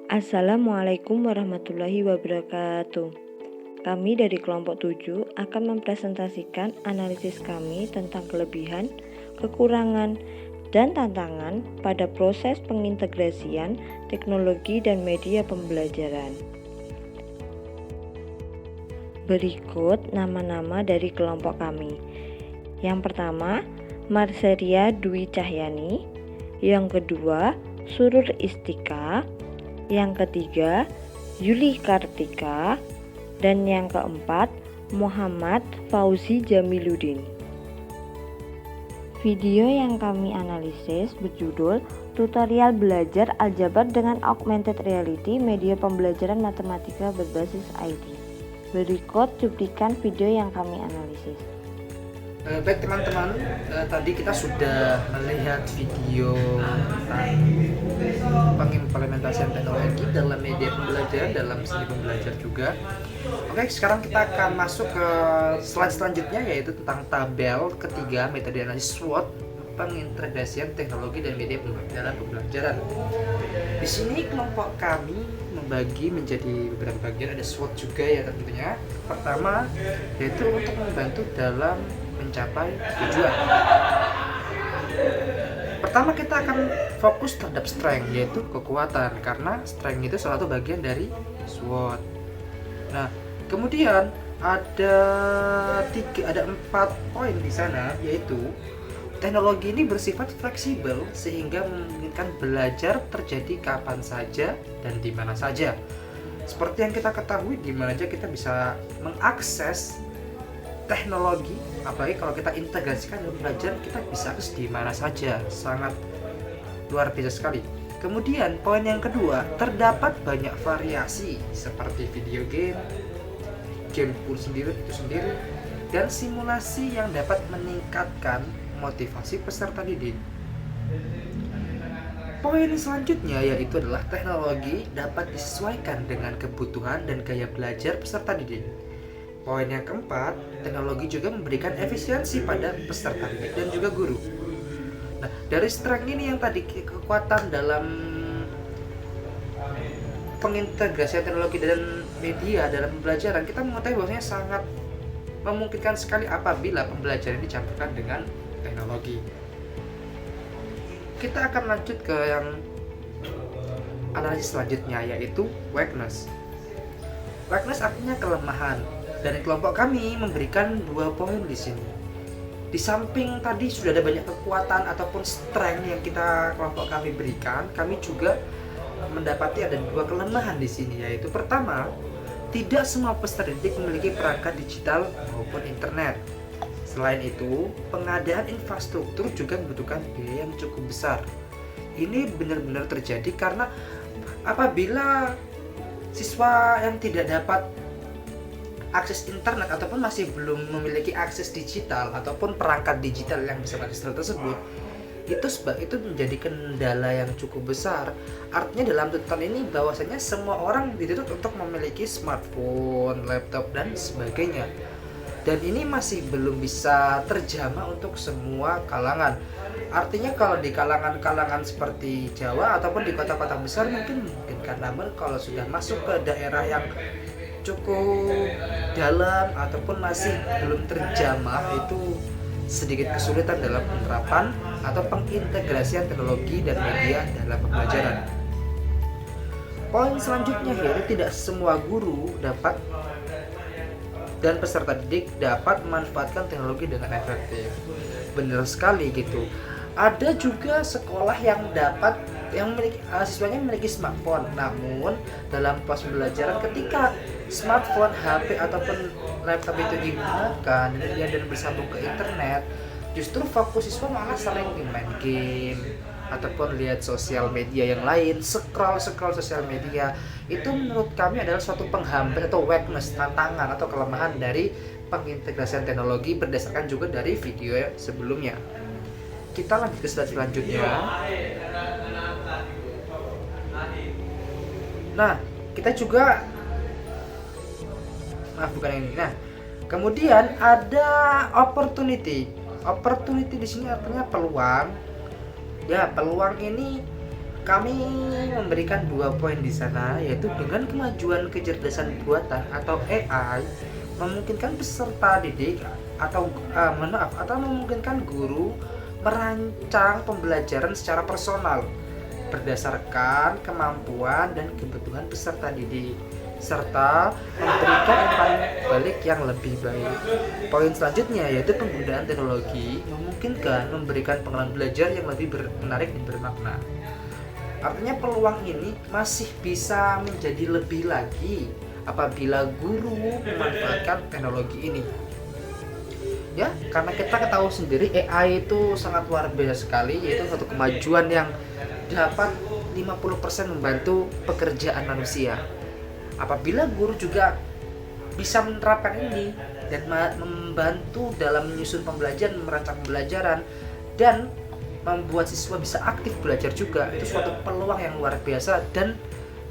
Assalamualaikum warahmatullahi wabarakatuh. Kami dari kelompok 7 akan mempresentasikan analisis kami tentang kelebihan, kekurangan, dan tantangan pada proses pengintegrasian teknologi dan media pembelajaran. Berikut nama-nama dari kelompok kami. Yang pertama, Marseria Dwi Cahyani. Yang kedua, Surur Istika. Yang ketiga, Yuli Kartika. Dan yang keempat, Muhammad Fauzi Jamiluddin. Video yang kami analisis berjudul Tutorial Belajar Aljabar dengan Augmented Reality Media Pembelajaran Matematika Berbasis IT. Berikut cuplikan video yang kami analisis. Baik teman-teman, tadi kita sudah melihat video tentang pengimplementasian teknologi dalam media pembelajaran, dalam seni pembelajar juga. Oke, sekarang kita akan masuk ke slide selanjutnya, yaitu tentang tabel ketiga metode analisis SWOT pengintegrasian teknologi dan media dalam pembelajaran. Di sini kelompok kami membagi menjadi beberapa bagian, ada SWOT juga ya tentunya. Pertama, yaitu untuk membantu dalam mencapai tujuan. Pertama kita akan fokus terhadap strength, yaitu kekuatan, karena strength itu salah satu bagian dari SWOT. Nah, kemudian ada 4 poin di sana, yaitu teknologi ini bersifat fleksibel sehingga memungkinkan belajar terjadi kapan saja dan di mana saja. Seperti yang kita ketahui, di mana saja kita bisa mengakses teknologi, apalagi kalau kita integrasikan dalam belajar, kita bisa akses di mana saja, sangat luar biasa sekali. Kemudian poin yang kedua, terdapat banyak variasi seperti video game pun sendiri dan simulasi yang dapat meningkatkan motivasi peserta didik. Poin selanjutnya yaitu adalah teknologi dapat disesuaikan dengan kebutuhan dan gaya belajar peserta didik. Poin yang keempat, teknologi juga memberikan efisiensi pada peserta didik dan juga guru. Nah, dari strength ini yang tadi, kekuatan dalam pengintegrasian teknologi dan media dalam pembelajaran, kita mengetahui bahwasanya sangat memungkinkan sekali apabila pembelajaran dicampurkan dengan teknologi. Kita akan lanjut ke yang analisis selanjutnya, yaitu weakness. Weakness artinya kelemahan. Dan kelompok kami memberikan 2 poin di sini. Di samping tadi sudah ada banyak kekuatan ataupun strength yang kelompok kami berikan, kami juga mendapati ada 2 kelemahan di sini, yaitu pertama, tidak semua peserta didik memiliki perangkat digital maupun internet. Selain itu, pengadaan infrastruktur juga membutuhkan biaya yang cukup besar. Ini benar-benar terjadi karena apabila siswa yang tidak dapat akses internet ataupun masih belum memiliki akses digital ataupun perangkat digital yang bisa mengakses tersebut, itu menjadi kendala yang cukup besar. Artinya dalam tuntutan ini bahwasanya semua orang dituntut untuk memiliki smartphone, laptop dan sebagainya. Dan ini masih belum bisa terjamah untuk semua kalangan. Artinya kalau di kalangan-kalangan seperti Jawa ataupun di kota-kota besar mungkin memungkinkan, namun kalau sudah masuk ke daerah yang cukup dalam ataupun masih belum terjamah, itu sedikit kesulitan dalam penerapan atau pengintegrasian teknologi dan media dalam pembelajaran. Poin selanjutnya yaitu tidak semua guru dapat dan peserta didik dapat memanfaatkan teknologi dengan efektif. Benar sekali gitu. Ada juga sekolah yang siswanya memiliki smartphone, namun dalam proses pembelajaran ketika smartphone, HP ataupun laptop itu digunakan dan bersambung ke internet, justru fokus siswa malah sering main game ataupun lihat sosial media yang lain, scroll sosial media. Itu menurut kami adalah suatu penghambat atau weakness, tantangan atau kelemahan dari pengintegrasian teknologi berdasarkan juga dari video sebelumnya. Kita lanjut ke slide selanjutnya. Nah, kita juga Nah, kemudian ada opportunity di sini artinya peluang. Ya, peluang ini kami memberikan 2 poin di sana, yaitu dengan kemajuan kecerdasan buatan atau AI memungkinkan peserta didik atau memungkinkan guru merancang pembelajaran secara personal berdasarkan kemampuan dan kebutuhan peserta didik serta memberikan umpan balik yang lebih baik. Poin selanjutnya yaitu penggunaan teknologi memungkinkan memberikan pengalaman belajar yang lebih menarik dan bermakna. Artinya peluang ini masih bisa menjadi lebih lagi apabila guru memanfaatkan teknologi ini. Ya, karena kita ketahui sendiri AI itu sangat luar biasa sekali, yaitu satu kemajuan yang dapat 50% membantu pekerjaan manusia. Apabila guru juga bisa menerapkan ini dan membantu dalam menyusun pembelajaran, merancang pembelajaran, dan membuat siswa bisa aktif belajar juga, itu suatu peluang yang luar biasa dan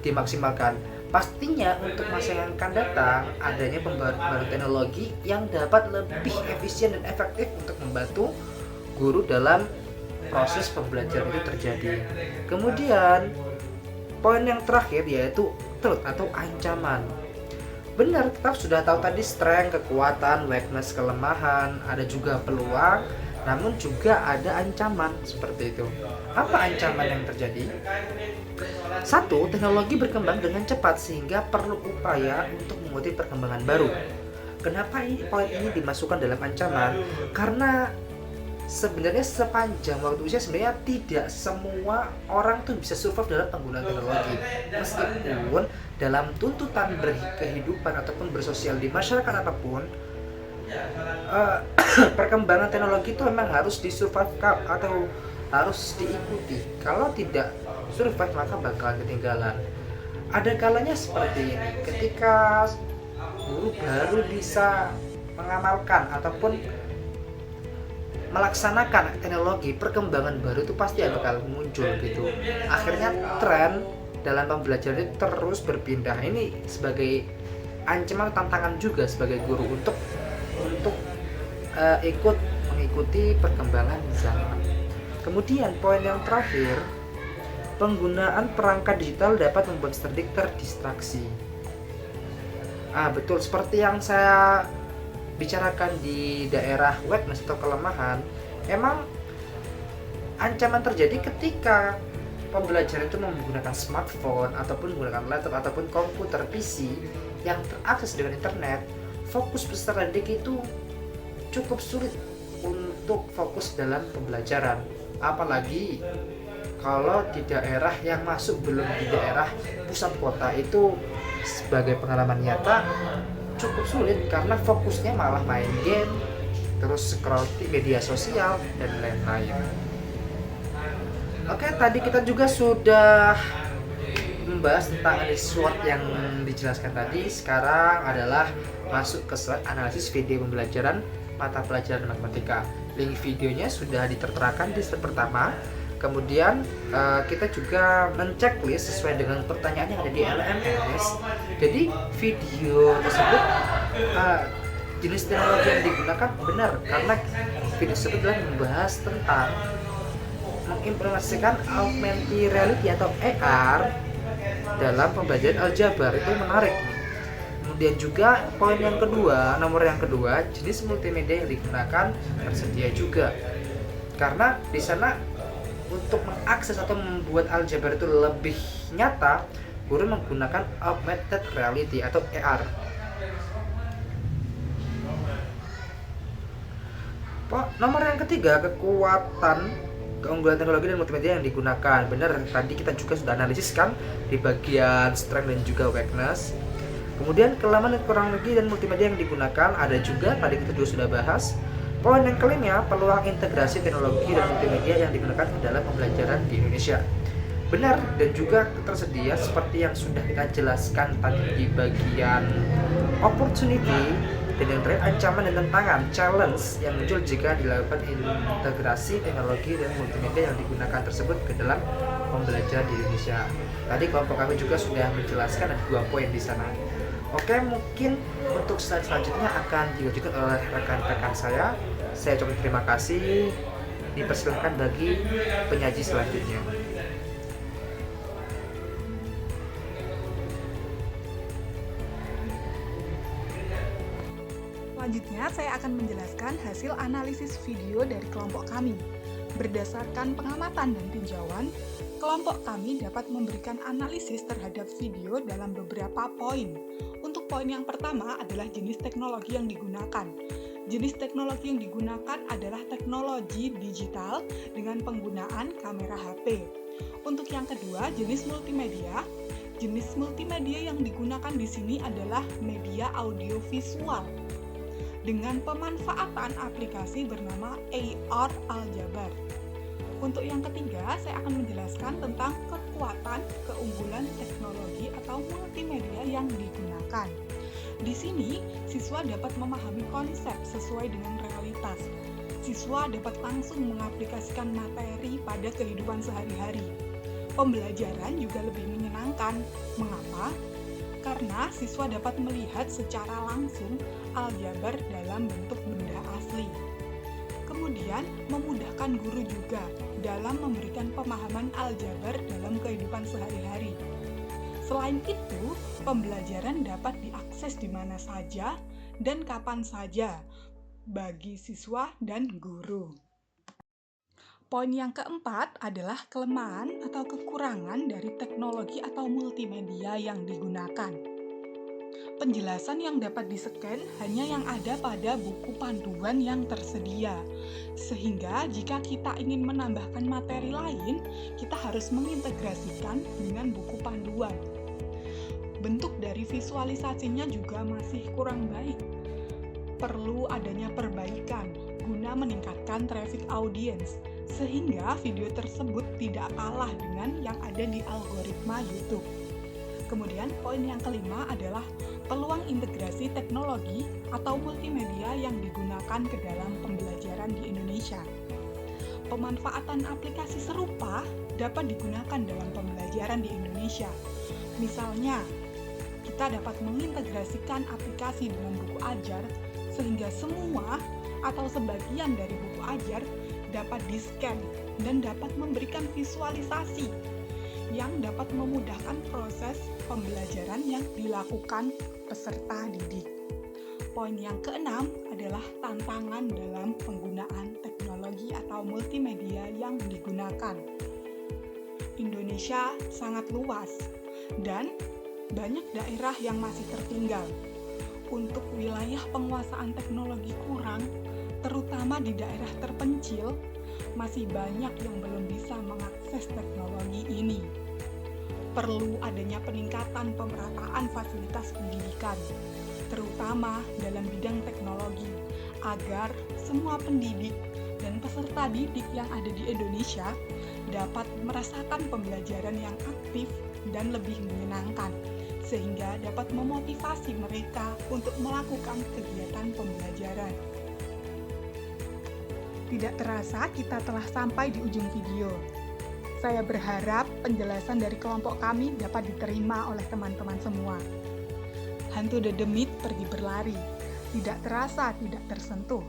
dimaksimalkan. Pastinya untuk masa yang akan datang adanya pembaruan teknologi yang dapat lebih efisien dan efektif untuk membantu guru dalam proses pembelajaran itu terjadi. Kemudian poin yang terakhir yaitu threat atau ancaman. Benar, kita sudah tahu tadi strength, kekuatan, weakness, kelemahan, ada juga peluang, namun juga ada ancaman seperti itu. Apa ancaman yang terjadi? 1. Teknologi berkembang dengan cepat sehingga perlu upaya untuk mengikuti perkembangan baru. Kenapa poin ini dimasukkan dalam ancaman? Karena sebenarnya sepanjang waktu usia sebenarnya tidak semua orang tuh bisa survive dalam penggunaan teknologi. Meskipun dalam tuntutan berkehidupan ataupun bersosial di masyarakat apapun, perkembangan teknologi itu memang harus disurvive atau harus diikuti. Kalau tidak survive maka bakalan ketinggalan. Ada kalanya seperti ini, ketika guru baru bisa mengamalkan ataupun melaksanakan teknologi, perkembangan baru itu pasti bakal muncul gitu. Akhirnya tren dalam pembelajaran itu terus berpindah. Ini sebagai ancaman tantangan juga sebagai guru untuk ikut mengikuti perkembangan zaman. Kemudian poin yang terakhir, penggunaan perangkat digital dapat membuat didik terdistraksi. Betul, seperti yang saya bicarakan di daerah weakness atau kelemahan, emang ancaman terjadi ketika pembelajaran itu menggunakan smartphone ataupun menggunakan laptop ataupun komputer PC yang terakses dengan internet. Fokus peserta didik itu cukup sulit untuk fokus dalam pembelajaran, apalagi kalau di daerah yang masuk belum di daerah pusat kota. Itu sebagai pengalaman nyata cukup sulit karena fokusnya malah main game, terus scroll di media sosial dan lain-lain. Oke, tadi kita juga sudah membahas tentang SWOT yang dijelaskan tadi. Sekarang adalah masuk ke slide analisis video pembelajaran mata pelajaran matematika. Link videonya sudah diterterakan di slide pertama. Kemudian kita juga menceklis sesuai dengan pertanyaan yang ada di LMS. Jadi video tersebut jenis teknologi yang digunakan benar, karena video tersebut adalah membahas tentang mengimplementasikan augmented reality atau AR dalam pembelajaran aljabar. Itu menarik. Kemudian juga poin yang kedua, nomor yang kedua, jenis multimedia yang digunakan tersedia juga. Karena di sana untuk mengakses atau membuat aljabar itu lebih nyata, guru menggunakan augmented reality atau AR. Nomor yang ketiga, keunggulan teknologi dan multimedia yang digunakan. Benar, tadi kita juga sudah analisis kan di bagian strength dan juga weakness. Kemudian kelemahan dan kurang-lebih dan multimedia yang digunakan ada juga, tadi kita juga sudah bahas. Poin yang kelima, peluang integrasi teknologi dan multimedia yang digunakan dalam pembelajaran di Indonesia. Benar, dan juga tersedia seperti yang sudah kita jelaskan tadi di bagian opportunity, dan yang terakhir ancaman dan tantangan, challenge yang muncul jika dilakukan integrasi teknologi dan multimedia yang digunakan tersebut ke dalam pembelajaran di Indonesia. Tadi kelompok kami juga sudah menjelaskan ada 2 poin di sana. Oke, mungkin untuk slide selanjutnya akan dilanjutkan oleh rekan-rekan saya. Saya ucapkan terima kasih. Dipersilakan bagi penyaji selanjutnya. Selanjutnya, saya akan menjelaskan hasil analisis video dari kelompok kami. Berdasarkan pengamatan dan tinjauan, kelompok kami dapat memberikan analisis terhadap video dalam beberapa poin. Untuk poin yang pertama adalah jenis teknologi yang digunakan. Jenis teknologi yang digunakan adalah teknologi digital dengan penggunaan kamera HP. Untuk yang kedua, jenis multimedia. Jenis multimedia yang digunakan di sini adalah media audiovisual dengan pemanfaatan aplikasi bernama AR Aljabar. Untuk yang ketiga, saya akan menjelaskan tentang kekuatan, keunggulan teknologi atau multimedia yang digunakan. Di sini, siswa dapat memahami konsep sesuai dengan realitas. Siswa dapat langsung mengaplikasikan materi pada kehidupan sehari-hari. Pembelajaran juga lebih menyenangkan. Mengapa? Karena siswa dapat melihat secara langsung aljabar dalam bentuk benda asli. Kemudian, memudahkan guru juga dalam memberikan pemahaman aljabar dalam kehidupan sehari-hari. Selain itu, pembelajaran dapat diakses di mana saja dan kapan saja bagi siswa dan guru. Poin yang keempat adalah kelemahan atau kekurangan dari teknologi atau multimedia yang digunakan. Penjelasan yang dapat di-scan hanya yang ada pada buku panduan yang tersedia. Sehingga jika kita ingin menambahkan materi lain, kita harus mengintegrasikan dengan buku panduan. Bentuk dari visualisasinya juga masih kurang baik. Perlu adanya perbaikan guna meningkatkan traffic audience, sehingga video tersebut tidak kalah dengan yang ada di algoritma YouTube. Kemudian poin yang kelima adalah peluang integrasi teknologi atau multimedia yang digunakan ke dalam pembelajaran di Indonesia. Pemanfaatan aplikasi serupa dapat digunakan dalam pembelajaran di Indonesia. Misalnya, kita dapat mengintegrasikan aplikasi dengan buku ajar sehingga semua atau sebagian dari buku ajar dapat di-scan dan dapat memberikan visualisasi yang dapat memudahkan proses pembelajaran yang dilakukan peserta didik. Poin yang keenam adalah tantangan dalam penggunaan teknologi atau multimedia yang digunakan. Indonesia sangat luas dan banyak daerah yang masih tertinggal. Untuk wilayah penguasaan teknologi kurang, terutama di daerah terpencil, masih banyak yang belum bisa mengakses teknologi ini. Perlu adanya peningkatan pemerataan fasilitas pendidikan, terutama dalam bidang teknologi, agar semua pendidik dan peserta didik yang ada di Indonesia dapat merasakan pembelajaran yang aktif dan lebih menyenangkan, sehingga dapat memotivasi mereka untuk melakukan kegiatan pembelajaran. Tidak terasa kita telah sampai di ujung video. Saya berharap penjelasan dari kelompok kami dapat diterima oleh teman-teman semua. Hantu dedemit pergi berlari, tidak terasa tidak tersentuh.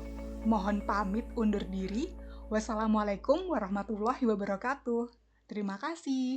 Mohon pamit undur diri. Wassalamualaikum warahmatullahi wabarakatuh. Terima kasih.